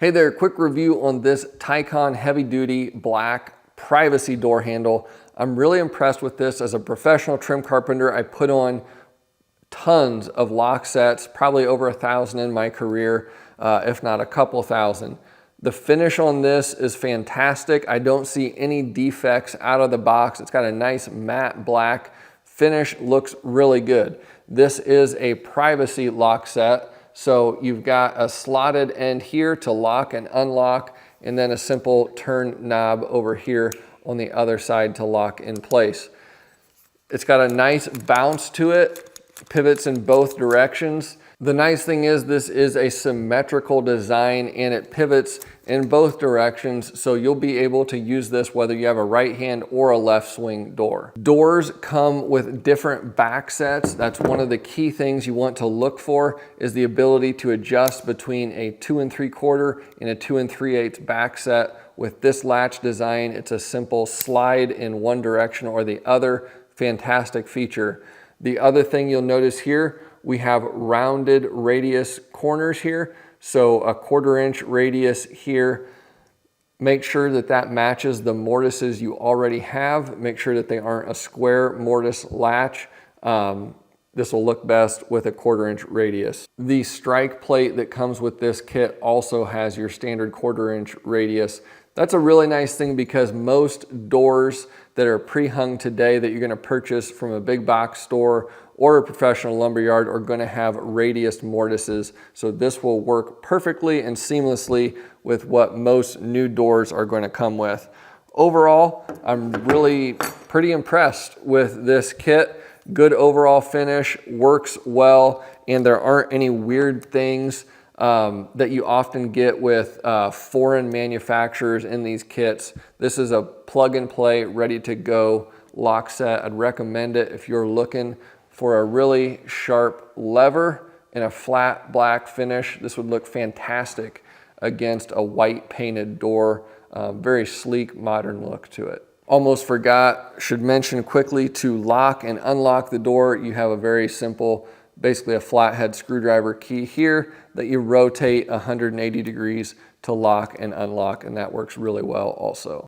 Hey there, quick review on this Ticon heavy duty black privacy door handle. I'm really impressed with this. As a professional trim carpenter, I put on tons of lock sets, probably over 1,000 in my career, if not a couple thousand. The finish on this is fantastic. I don't see any defects out of the box. It's got a nice matte black finish, looks really good. This is a privacy lock set. So you've got a slotted end here to lock and unlock, and then a simple turn knob over here on the other side to lock in place. It's got a nice bounce to it, pivots in both directions. The nice thing is this is a symmetrical design and it pivots in both directions, so you'll be able to use this whether you have a right hand or a left swing door. Doors come with different back sets. That's one of the key things you want to look for, is the ability to adjust between a 2 3/4 and a 2 3/8 back set. With this latch design, it's a simple slide in one direction or the other. Fantastic feature. The other thing you'll notice here, we have rounded radius corners here. So a 1/4 inch radius here. Make sure that that matches the mortises you already have. Make sure that they aren't a square mortise latch. This will look best with a 1/4 inch radius. The strike plate that comes with this kit also has your standard 1/4 inch radius. That's a really nice thing because most doors that are pre-hung today that you're gonna purchase from a big box store or a professional lumberyard are gonna have radius mortises. So this will work perfectly and seamlessly with what most new doors are gonna come with. Overall, I'm really pretty impressed with this kit. Good overall finish, works well, and there aren't any weird things that you often get with foreign manufacturers in these kits. This is a plug and play, ready to go lock set. I'd recommend it if you're looking for a really sharp lever and a flat black finish. This would look fantastic against a white painted door. Very sleek, modern look to it. Almost forgot, should mention quickly, to lock and unlock the door, you have a very simple, basically a flathead screwdriver key here that you rotate 180 degrees to lock and unlock, and that works really well also.